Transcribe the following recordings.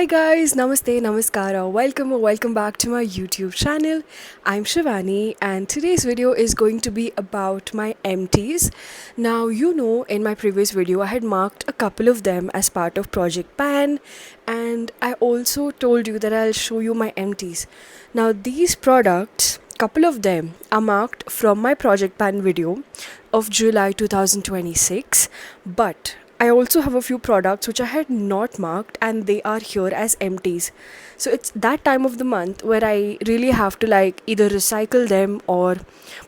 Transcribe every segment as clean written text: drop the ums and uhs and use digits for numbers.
guys, namaste, namaskara. Welcome or welcome back to my YouTube channel. I'm Shivani and today's video is going to be about my empties. Now, in my previous video I had marked a couple of them as part of Project Pan, and I also told you that I'll show you my empties. Now, these products, couple of them are marked from my Project Pan video of July 2026, but I also have a few products which I had not marked and they are here as empties. So it's that time of the month where I really have to like either recycle them or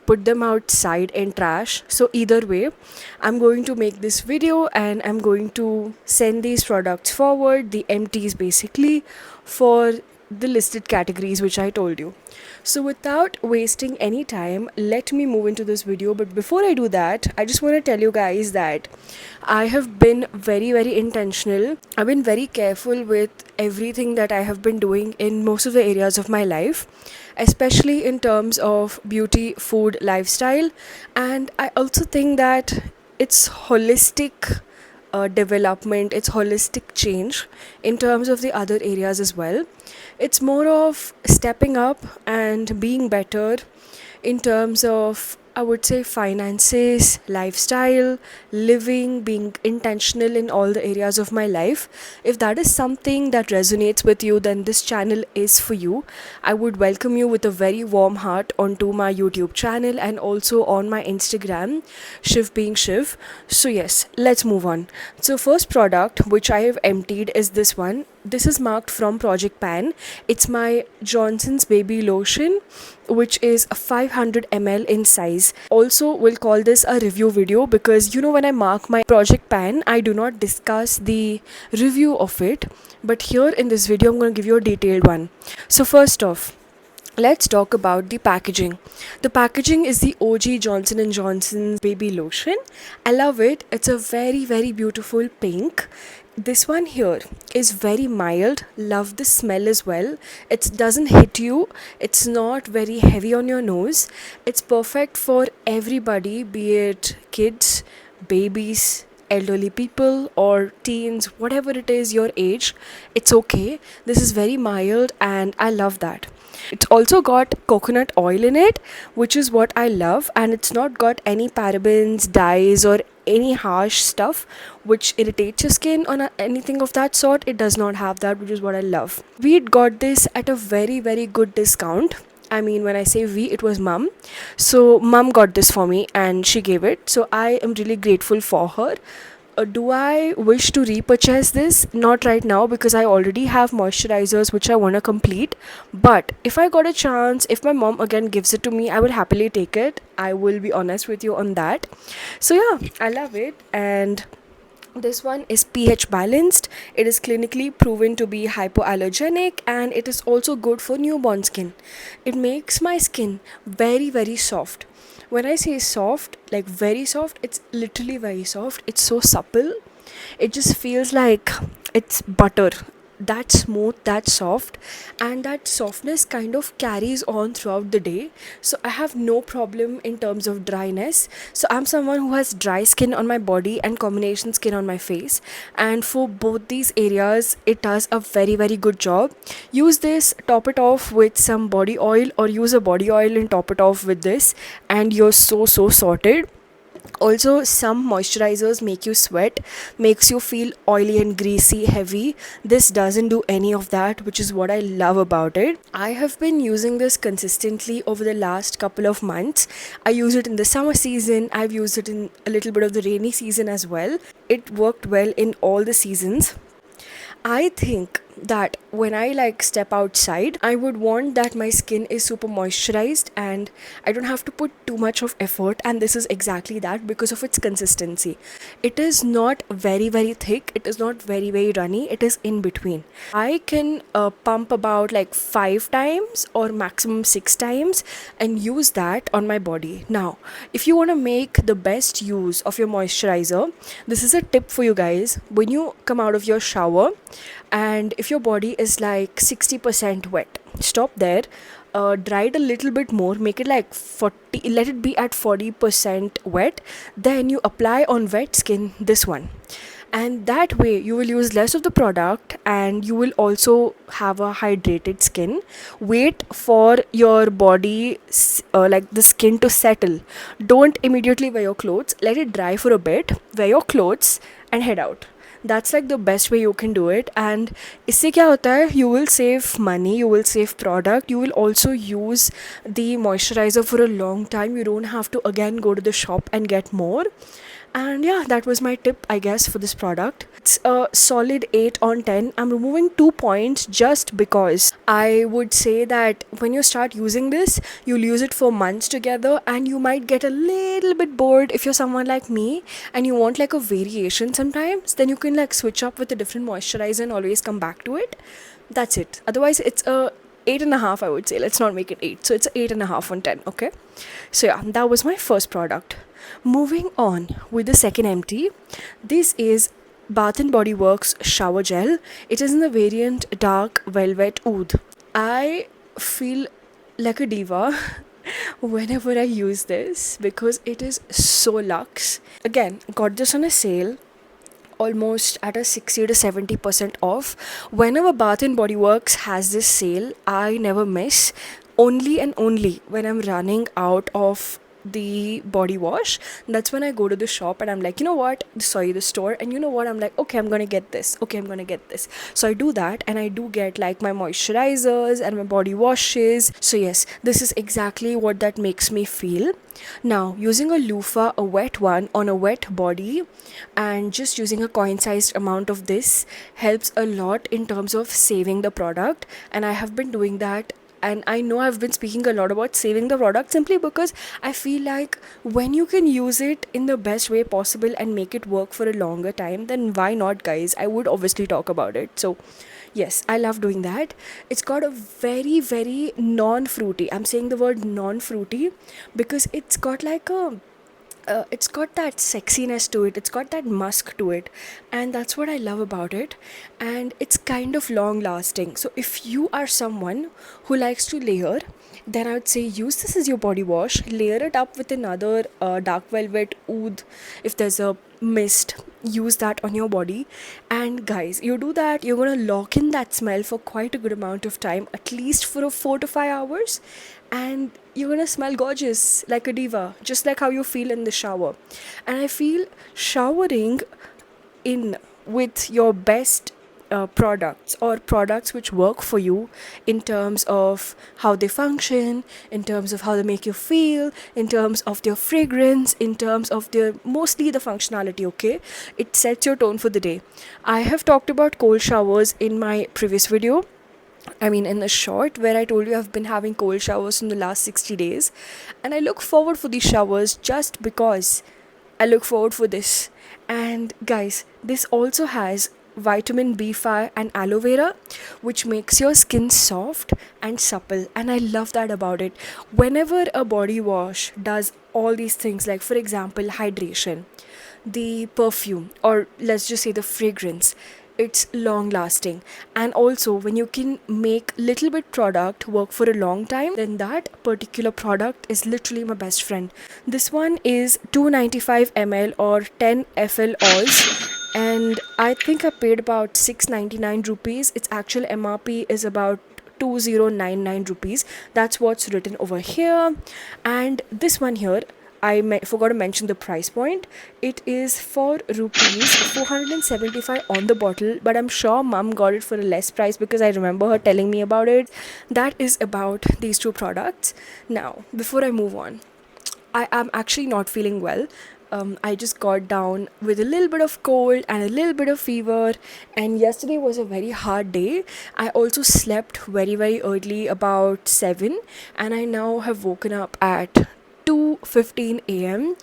put them outside in trash. So either way, I'm going to make this video and I'm going to send these products forward, the empties basically, for the listed categories which I told you. So without wasting any time, let me move into this video. But before I do that, I just want to tell you guys that I have been very intentional. I've been very careful with everything that I have been doing in most of the areas of my life, especially in terms of beauty, food, lifestyle. And I also think that it's holistic development, it's holistic change in terms of the other areas as well. It's more of stepping up and being better in terms of, I would say, finances, lifestyle, living, being intentional in all the areas of my life. If that is something that resonates with you, then this channel is for you. I would welcome you with a very warm heart onto my YouTube channel and also on my Instagram, Shiv being Shiv. So yes, let's move on. So first product which I have emptied is this one. This is marked from Project Pan. It's my Johnson's Baby Lotion, which is a 500 ml in size. Also, we'll call this a review video because when I mark my Project Pan, I do not discuss the review of it. But here in this video, I'm going to give you a detailed one. So first off, let's talk about the packaging. The packaging is the OG Johnson & Johnson's Baby Lotion. I love it. It's a very beautiful pink. This one here is very mild. Love the smell as well. It doesn't hit you. It's not very heavy on your nose. It's perfect for everybody, be it kids, babies, elderly people or teens, whatever it is your age. It's okay. This is very mild and I love that. It's also got coconut oil in it, which is what I love, and it's not got any parabens, dyes or any harsh stuff which irritates your skin or anything of that sort. It does not have that, which is what I love. We got this at a very good discount. I mean, when I say we, it was mum. So mum got this for me and she gave it. So I am really grateful for her. Do I wish to repurchase this? Not right now because I already have moisturizers which I want to complete. But if I got a chance, if my mom again gives it to me, I will happily take it. I will be honest with you on that. So yeah, I love it. And this one is pH balanced. It is clinically proven to be hypoallergenic and it is also good for newborn skin. It makes my skin very soft. When I say soft, like very soft, it's literally very soft. It's so supple. It just feels like it's butter. That smooth, that soft, and that softness kind of carries on throughout the day. So I have no problem in terms of dryness. So I'm someone who has dry skin on my body and combination skin on my face, and for both these areas it does a very good job. Use this, top it off with some body oil, or use a body oil and top it off with this, and you're so sorted. Also, some moisturizers make you sweat, makes you feel oily and greasy, heavy. This doesn't do any of that, which is what I love about it. I have been using this consistently over the last couple of months. I use it in the summer season. I've used it in a little bit of the rainy season as well. It worked well in all the seasons. I think that when I like step outside, I would want that my skin is super moisturized and I don't have to put too much of effort, and this is exactly that because of its consistency. It is not very thick, it is not very runny, it is in between. I can pump about like 5 times or maximum 6 times and use that on my body. Now, if you want to make the best use of your moisturizer, this is a tip for you guys. When you come out of your shower and if your body is like 60% wet, stop there, dry it a little bit more, make it like 40, let it be at 40% wet, then you apply on wet skin this one. and that way you will use less of the product and you will also have a hydrated skin. Wait for your body, like the skin to settle. Don't immediately wear your clothes, let it dry for a bit, wear your clothes and head out. That's like the best way you can do it. And इससे क्या होता है, you will save money, you will save product, you will also use the moisturizer for a long time. You don't have to again go to the shop and get more. And yeah, that was my tip, I guess, for this product. It's a solid 8 on 10. I'm removing 2 points just because I would say that when you start using this, you'll use it for months together and you might get a little bit bored. If you're someone like me and you want like a variation sometimes, then you can like switch up with a different moisturizer and always come back to it. That's it. Otherwise, it's a 8.5, I would say. Let's not make it 8. So it's a 8.5 on 10, okay? So yeah, that was my first product. Moving on with the second empty. This is Bath and Body Works shower gel. It is in the variant dark velvet oud. I feel like a diva whenever I use this because it is so luxe. Again, got this on a sale, almost at a 60 to 70% off. Whenever Bath and Body Works has this sale, I never miss. Only and only when I'm running out of the body wash, that's when I go to the shop and I'm like, the store, and you know what, I'm like, okay, I'm gonna get this, so I do that and I do get like my moisturizers and my body washes. So yes, this is exactly what that makes me feel. Now, using a loofah, a wet one, on a wet body, and just using a coin-sized amount of this helps a lot in terms of saving the product. And I have been doing that. And I know I've been speaking a lot about saving the product simply because I feel like when you can use it in the best way possible and make it work for a longer time, then why not, guys? I would obviously talk about it. So yes, I love doing that. It's got a very, very non-fruity. I'm saying the word non-fruity because it's got like it's got that sexiness to it, it's got that musk to it, and that's what I love about it. And it's kind of long lasting. So if you are someone who likes to layer, then I would say use this as your body wash, layer it up with another dark velvet oud. If there's a mist, use that on your body. And guys, you do that, you're gonna lock in that smell for quite a good amount of time, at least for a 4 to 5 hours, and you're gonna smell gorgeous like a diva, just like how you feel in the shower. And I feel showering in with your best products, or products which work for you in terms of how they function, in terms of how they make you feel, in terms of their fragrance, in terms of their mostly the functionality, okay? It sets your tone for the day. I have talked about cold showers in my previous video. I mean, in the short, where I told you I've been having cold showers in the last 60 days. And I look forward for these showers just because I look forward for this. And guys, this also has vitamin B5 and aloe vera, which makes your skin soft and supple. And I love that about it. Whenever a body wash does all these things, like for example, hydration, the perfume, or let's just say the fragrance, it's long lasting. And also when you can make little bit product work for a long time, then that particular product is literally my best friend. This one is 295 ml or 10 fl oils, and I think I paid about 699 rupees. Its actual MRP is about 2099 rupees. That's what's written over here. And this one here, I forgot to mention the price point. It is for rupees 475 on the bottle, but I'm sure mom got it for a less price because I remember her telling me about it. That is about these two products. Now, before I move on, I am actually not feeling well. I just got down with a little bit of cold and a little bit of fever, and yesterday was a very hard day. I also slept very, very early, about 7, and I now have woken up at 2:15 a.m.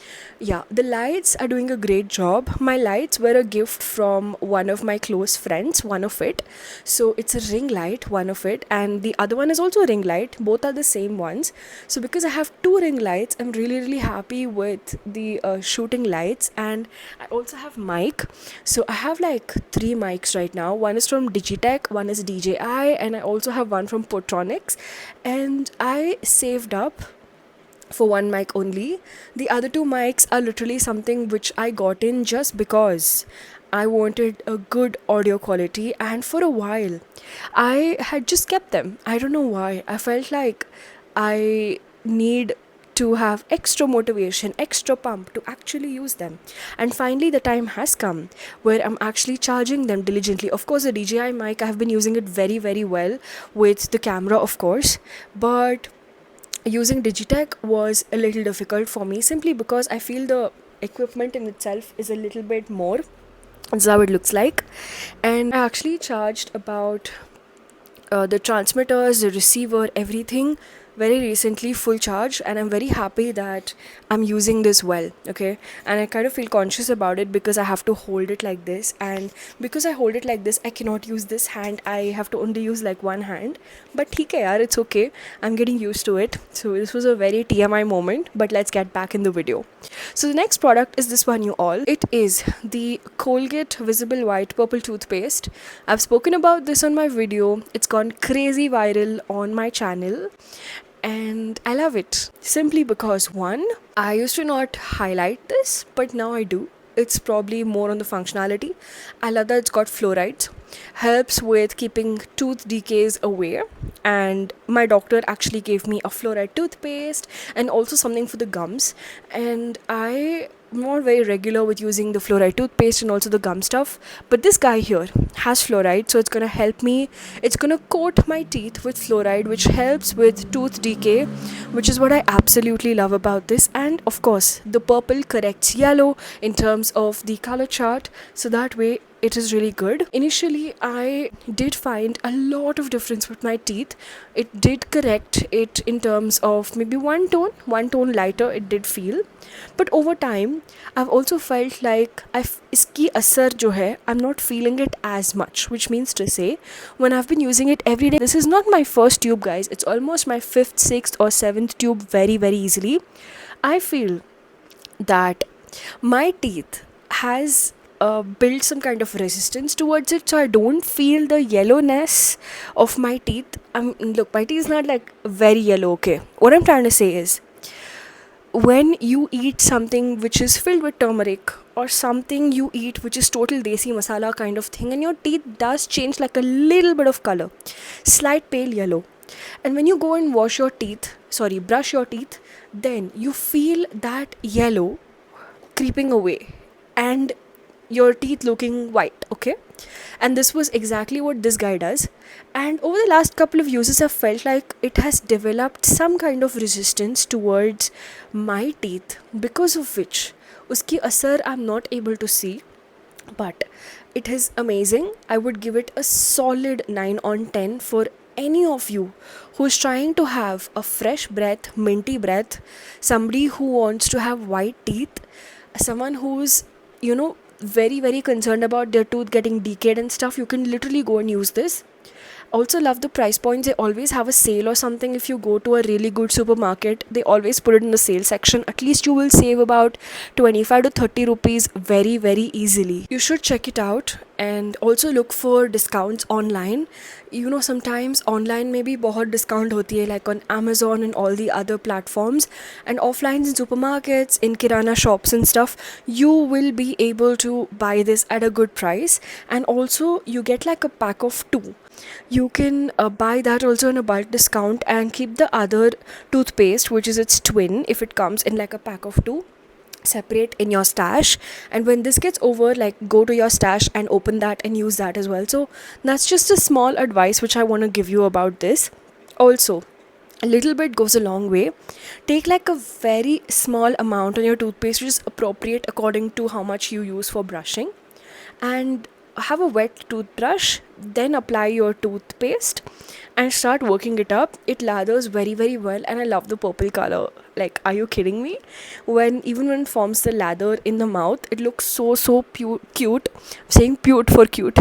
Yeah, the lights are doing a great job. My lights were a gift from one of my close friends, one of it. So it's a ring light, one of it, and the other one is also a ring light. Both are the same ones. So because I have two ring lights, I'm really, really happy with the shooting lights. And I also have mic. So I have like 3 mics right now. One is from Digitech, one is DJI, and I also have one from Potronics. And I saved up for one mic only. The other 2 mics are literally something which I got in just because I wanted a good audio quality, and for a while I had just kept them. I don't know why. I felt like I need to have extra motivation, extra pump to actually use them. And finally, the time has come where I'm actually charging them diligently. Of course, the DJI mic, I have been using it very, very well with the camera, of course, but using Digitech was a little difficult for me simply because I feel the equipment in itself is a little bit more. That's how it looks like. And I actually charged about the transmitters, the receiver, everything very recently full charge, and I'm very happy that I'm using this well. Okay, and I kind of feel conscious about it because I have to hold it like this, and because I hold it like this I cannot use this hand. I have to only use like one hand, but theek hai yaar, it's okay. I'm getting used to it. So this was a very TMI moment, but let's get back in the video. So the next product is this one, you all. It is the Colgate Visible White Purple Toothpaste. I've spoken about this on my video. It's gone crazy viral on my channel, and I love it simply because one, I used to not highlight this, but now I do. It's probably more on the functionality. I love that it's got fluorides, helps with keeping tooth decays away, and my doctor actually gave me a fluoride toothpaste and also something for the gums, and I am not very regular with using the fluoride toothpaste and also the gum stuff, but this guy here has fluoride, so it's gonna help me. It's gonna coat my teeth with fluoride, which helps with tooth decay, which is what I absolutely love about this. And of course, the purple corrects yellow in terms of the color chart, so that way it is really good. Initially, I did find a lot of difference with my teeth. It did correct it in terms of maybe one tone lighter it did feel. But over time, I've also felt like iski asar jo hai, I'm not feeling it as much, which means to say, when I've been using it every day, this is not my first tube, guys. It's almost my 5th, 6th or 7th tube very, very easily. I feel that my teeth has built some kind of resistance towards it, so I don't feel the yellowness of my teeth. Look, my teeth is not like very yellow, okay? What I'm trying to say is, when you eat something which is filled with turmeric, or something you eat which is total desi masala kind of thing, and your teeth does change like a little bit of color, slight pale yellow, and when you go and brush your teeth, then you feel that yellow creeping away and your teeth looking white, okay? And this was exactly what this guy does. And over the last couple of uses, I've felt like it has developed some kind of resistance towards my teeth, because of which uski asar I'm not able to see, but it is amazing. I would give it a solid 9 on 10 for any of you who's trying to have a fresh breath, minty breath, somebody who wants to have white teeth, someone who's, very, very concerned about their tooth getting decayed and stuff. You can literally go and use this. Also love the price points. They always have a sale or something. If you go to a really good supermarket, they always put it in the sale section. At least you will save about 25 to 30 rupees very, very easily. You should check it out, and also look for discounts online. Sometimes online maybe बहुत discount होती है, like on Amazon and all the other platforms, and offline in supermarkets, in kirana shops and stuff, you will be able to buy this at a good price. And also you get like a pack of 2. You can buy that also in a bulk discount and keep the other toothpaste, which is its twin, if it comes in like a pack of 2, separate in your stash. And when this gets over, like, go to your stash and open that and use that as well. So that's just a small advice which I want to give you about this. Also, a little bit goes a long way. Take like a very small amount on your toothpaste, which is appropriate according to how much you use for brushing, and have a wet toothbrush, then apply your toothpaste and start working it up. It lathers very, very well, and I love the purple color. Like, are you kidding me? Even when it forms the lather in the mouth, it looks so cute. I'm saying cute for cute.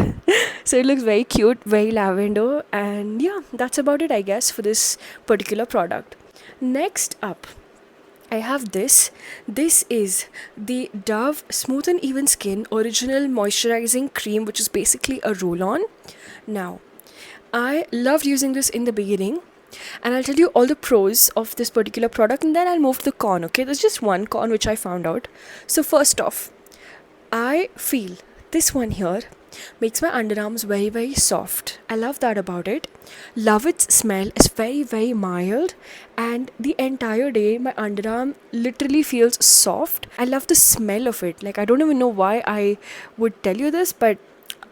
So it looks very cute, very lavender, and yeah, that's about it, I guess, for this particular product. Next up, I have this. This is the Dove Smooth and Even Skin Original Moisturizing Cream, which is basically a roll-on. Now, I loved using this in the beginning, and I'll tell you all the pros of this particular product, and then I'll move to the con, okay? There's just one con which I found out. So first off, I feel this one here makes my underarms very, very soft. I love that about it. Love its smell. It's very, very mild. And the entire day, my underarm literally feels soft. I love the smell of it. Like, I don't even know why I would tell you this, but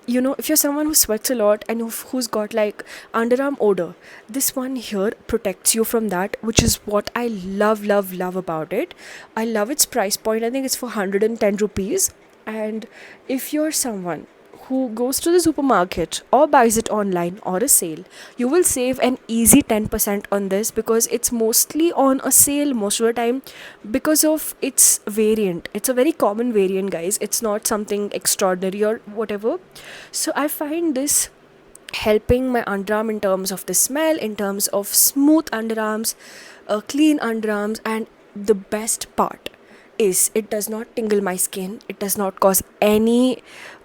if you're someone who sweats a lot and who's got like underarm odor, this one here protects you from that, which is what I love, love, love about it. I love its price point. I think it's for 110 rupees. And if you're someone who goes to the supermarket or buys it online or a sale, you will save an easy 10% on this, because it's mostly on a sale most of the time because of its variant. It's a very common variant, guys. It's not something extraordinary or whatever. So I find this helping my underarm in terms of the smell, in terms of smooth underarms, clean underarms, and the best part is it does not tingle my skin. It does not cause any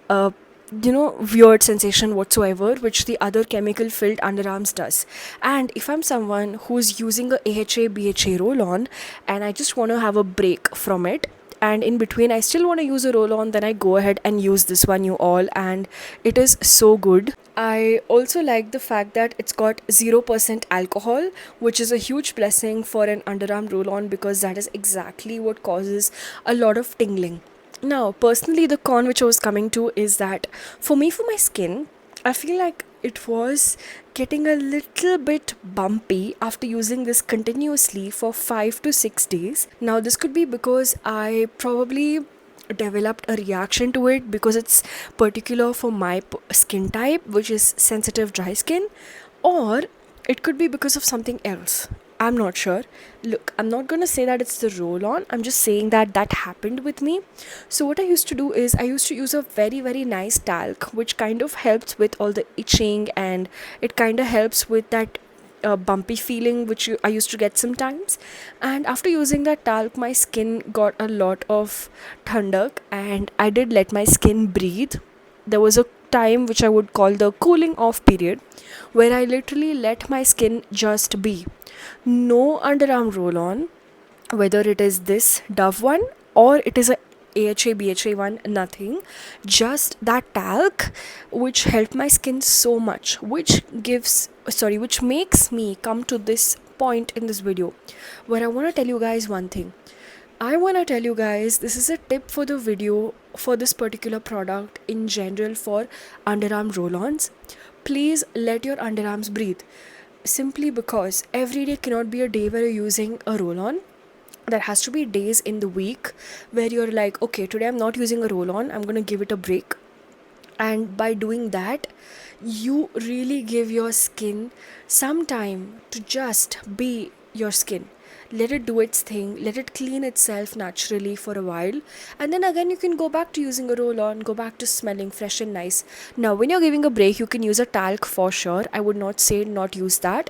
uh, weird sensation whatsoever, which the other chemical filled underarms does. And if I'm someone who's using a AHA BHA roll on and I just want to have a break from it, and in between I still want to use a roll on, then I go ahead and use this one, you all, and it is so good. I also like the fact that it's got 0% alcohol, which is a huge blessing for an underarm roll on, because that is exactly what causes a lot of tingling. Now, personally, the con which I was coming to is that for me, for my skin, I feel like it was getting a little bit bumpy after using this continuously for 5 to 6 days. Now, this could be because I probably developed a reaction to it because it's particular for my skin type, which is sensitive dry skin, or it could be because of something else. I'm not sure. Look, I'm not gonna say that it's the roll on. I'm just saying that that happened with me. So, what I used to do is I used to use a very, very nice talc, which kind of helps with all the itching, and it kind of helps with that bumpy feeling which I used to get sometimes. And after using that talc, my skin got a lot of thandak, and I did let my skin breathe. There was a time which I would call the cooling off period, where I literally let my skin just be. No underarm roll on, whether it is this Dove one or it is a AHA BHA one, nothing. Just that talc, which helped my skin so much, which makes me come to this point in this video where I want to tell you guys one thing. I want to tell you guys, this is a tip for the video for this particular product in general for underarm roll-ons. Please let your underarms breathe. Simply because every day cannot be a day where you're using a roll-on. There has to be days in the week where you're like, okay, today I'm not using a roll-on, I'm going to give it a break. And by doing that, you really give your skin some time to just be your skin. Let it do its thing, let it clean itself naturally for a while, and then again you can go back to using a roll on, go back to smelling fresh and nice. Now, when you're giving a break, you can use a talc for sure. I would not say not use that.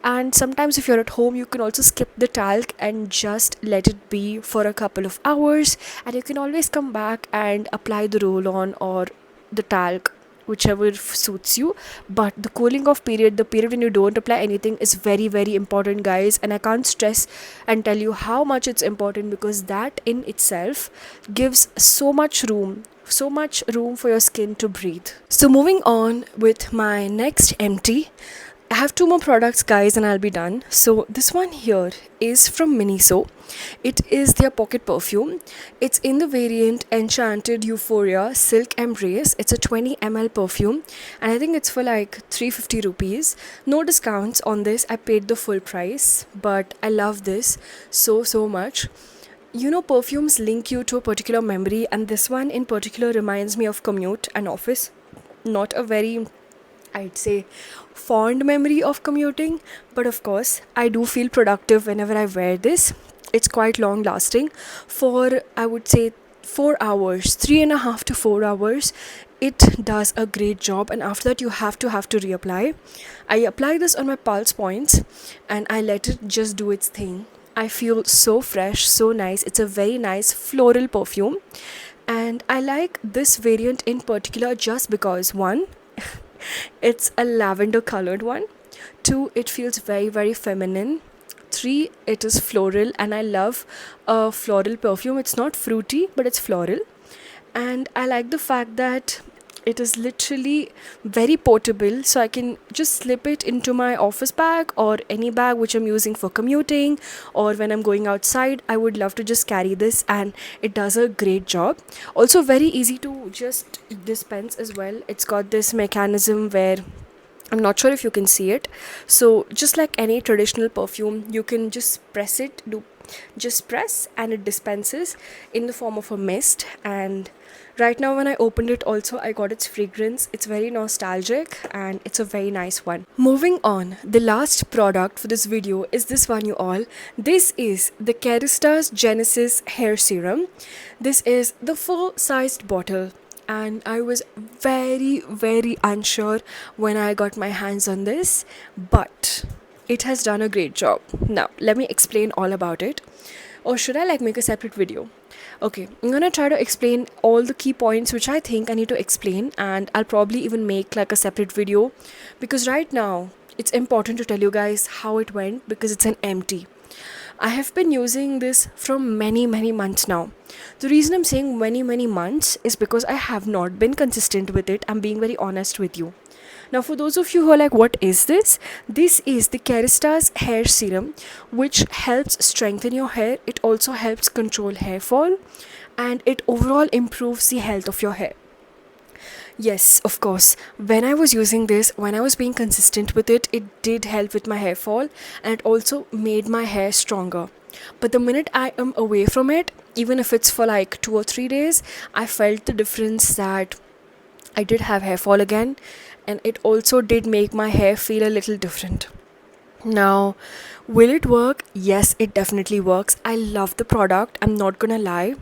And sometimes, if you're at home, you can also skip the talc and just let it be for a couple of hours, and you can always come back and apply the roll on or the talc, whichever suits you. But the cooling off period, the period when you don't apply anything, is very, very important, guys, and I can't stress and tell you how much it's important, because that in itself gives so much room for your skin to breathe. So moving on with my next empty, I have two more products, guys, and I'll be done. So this one here is from Miniso. It is their pocket perfume. It's in the variant Enchanted Euphoria Silk Embrace. It's a 20 ml perfume, and I think it's for like 350 rupees. No discounts on this. I paid the full price, but I love this so much. Perfumes link you to a particular memory, and this one in particular reminds me of commute and office. Not a very, I'd say, fond memory of commuting, but of course I do feel productive whenever I wear this. It's quite long lasting for, I would say, 4 hours, 3.5 to 4 hours. It does a great job, and after that you have to reapply. I apply this on my pulse points and I let it just do its thing. I feel so fresh, so nice. It's a very nice floral perfume, and I like this variant in particular just because, one, it's a lavender colored one. Two, it feels very, very feminine. Three, it is floral, and I love a floral perfume. It's not fruity, but it's floral. And I like the fact that it is literally very portable, so I can just slip it into my office bag or any bag which I'm using for commuting or when I'm going outside. I would love to just carry this, and it does a great job. Also very easy to just dispense as well. It's got this mechanism where I'm not sure if you can see it. So just like any traditional perfume, you can just press it, do just press and it dispenses in the form of a mist. And right now when I opened it also, I got its fragrance. It's very nostalgic and it's a very nice one. Moving on, the last product for this video is this one, you all. This is the Kérastase Genesis Hair Serum. This is the full-sized bottle, and I was very unsure when I got my hands on this, but it has done a great job. Now, let me explain all about it. Or should I like make a separate video? Okay, I'm gonna try to explain all the key points which I think I need to explain, and I'll probably even make like a separate video because right now it's important to tell you guys how it went because it's an empty. I have been using this from many months now. The reason I'm saying many months is because I have not been consistent with it. I'm being very honest with you. Now, for those of you who are like, what is this? This is the Kérastase hair serum, which helps strengthen your hair. It also helps control hair fall, and it overall improves the health of your hair. Yes, of course. When I was using this, when I was being consistent with it, it did help with my hair fall, and it also made my hair stronger. But the minute I am away from it, even if it's for like 2 or 3 days, I felt the difference that I did have hair fall again, and it also did make my hair feel a little different. Now, will it work? Yes, it definitely works. I love the product. I'm not gonna lie.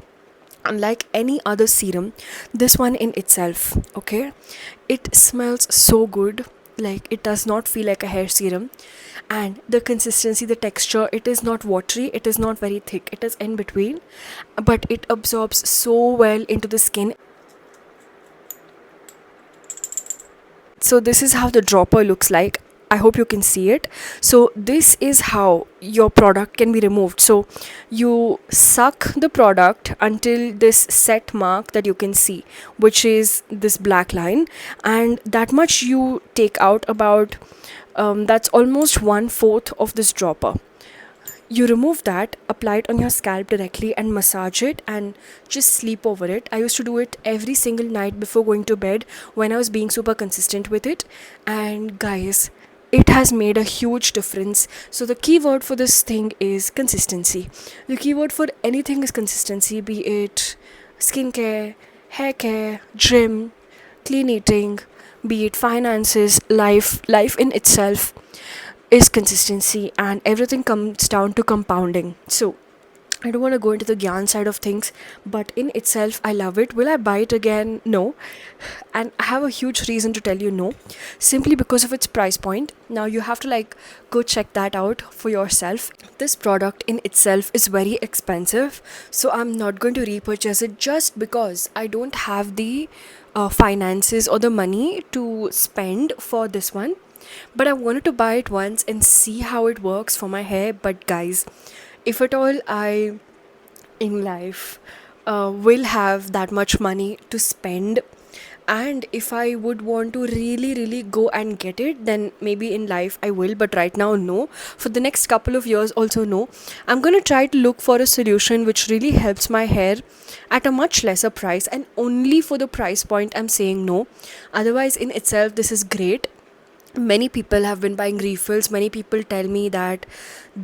Unlike any other serum, this one in itself, okay, it smells so good. Like, it does not feel like a hair serum, and the consistency, the texture, it is not watery, it is not very thick, it is in between, but it absorbs so well into the skin. So this is how the dropper looks like. I hope you can see it. So this is how your product can be removed. So you suck the product until this set mark that you can see, which is this black line, and that much you take out. About that's almost 1/4 of this dropper. You remove that, apply it on your scalp directly, and massage it and just sleep over it. I used to do it every single night before going to bed when I was being super consistent with it. And guys, it has made a huge difference. So the keyword for this thing is consistency. The keyword for anything is consistency, be it skincare, hair care, gym, clean eating, be it finances, life in itself is consistency, and everything comes down to compounding. So I don't want to go into the gyan side of things, but in itself, I love it. Will I buy it again? No. And I have a huge reason to tell you no, simply because of its price point. Now you have to like go check that out for yourself. This product in itself is very expensive, so I'm not going to repurchase it just because I don't have the finances or the money to spend for this one. But I wanted to buy it once and see how it works for my hair. But guys, if at all I in life will have that much money to spend, and if I would want to really go and get it, then maybe in life I will. But right now, no. For the next couple of years also, no. I'm going to try to look for a solution which really helps my hair at a much lesser price, and only for the price point I'm saying no. Otherwise, in itself, this is great. Many people have been buying refills. Many people tell me that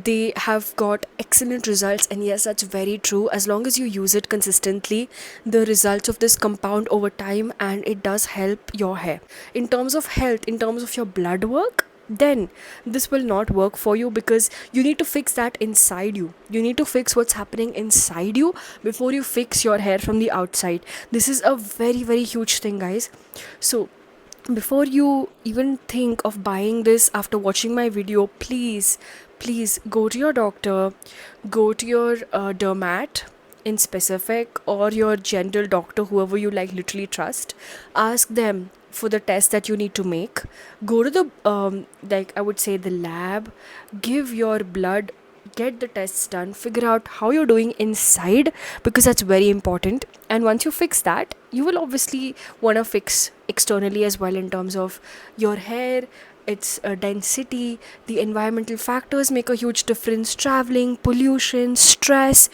they have got excellent results, and yes, that's very true. As long as you use it consistently, the results of this compound over time, and it does help your hair. In terms of health, in terms of your blood work, then this will not work for you, because you need to fix that inside you. You need to fix what's happening inside you before you fix your hair from the outside. This is a very huge thing, guys. So before you even think of buying this after watching my video, please go to your doctor, go to your dermat in specific, or your general doctor, whoever you like literally trust. Ask them for the test that you need to make. Go to the like I would say the lab, give your blood, get the tests done, figure out how you're doing inside, because that's very important. And once you fix that, you will obviously want to fix externally as well, in terms of your hair, its density. The environmental factors make a huge difference: traveling, pollution, stress,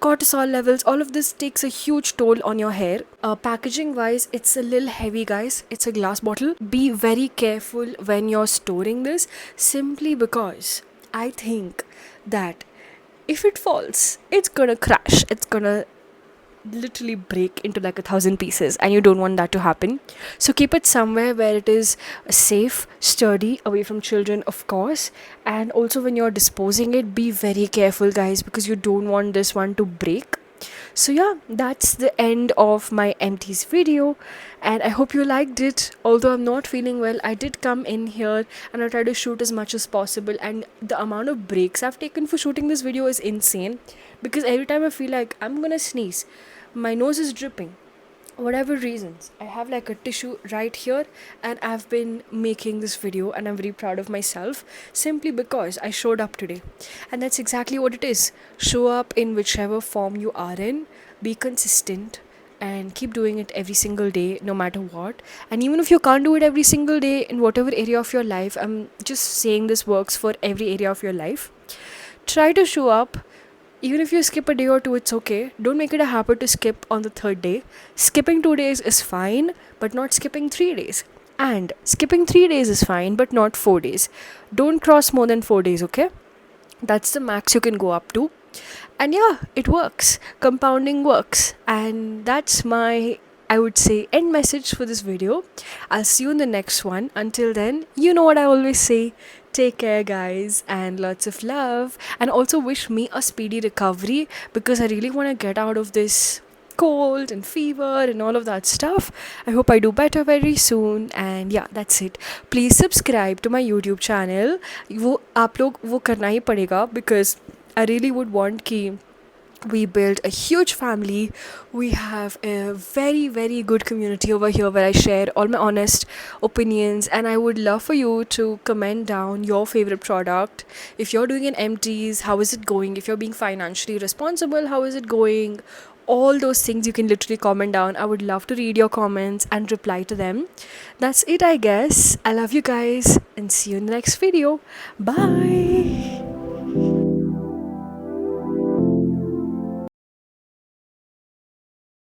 cortisol levels, all of this takes a huge toll on your hair. Packaging wise, it's a little heavy, guys. It's a glass bottle. Be very careful when you're storing this, simply because I think that if it falls, it's gonna crash. It's gonna literally break into like 1,000 pieces, and you don't want that to happen. So keep it somewhere where it is safe, sturdy, away from children, of course. And also, when you're disposing it, be very careful, guys, because you don't want this one to break. So yeah, that's the end of my empties video, and I hope you liked it. Although I'm not feeling well, I did come in here and I tried to shoot as much as possible, and the amount of breaks I've taken for shooting this video is insane, because every time I feel like I'm gonna sneeze, my nose is dripping, whatever reasons, I have like a tissue right here, and I've been making this video, and I'm very proud of myself, simply because I showed up today. And that's exactly what it is: show up in whichever form you are in, be consistent, and keep doing it every single day, no matter what. And even if you can't do it every single day in whatever area of your life, I'm just saying this works for every area of your life. Try to show up. Even if you skip a day or two, it's okay. Don't make it a habit to skip on the third day. Skipping 2 days is fine, but not skipping 3 days. And skipping 3 days is fine, but not 4 days. Don't cross more than 4 days, okay? That's the max you can go up to. And yeah, it works. Compounding works. And that's my, I would say, end message for this video. I'll see you in the next one. Until then, you know what I always say: take care, guys, and lots of love. And also wish me a speedy recovery, because I really want to get out of this cold and fever and all of that stuff. I hope I do better very soon. And yeah, that's it. Please subscribe to my YouTube channel. वो आप लोग वो करना ही पड़ेगा, because I really would want कि we build a huge family. We have a very, very good community over here where I share all my honest opinions, and I would love for you to comment down your favorite product. If you're doing an empties, how is it going? If you're being financially responsible, how is it going? All those things you can literally comment down. I would love to read your comments and reply to them. That's it, I guess. I love you guys, and see you in the next video. Bye.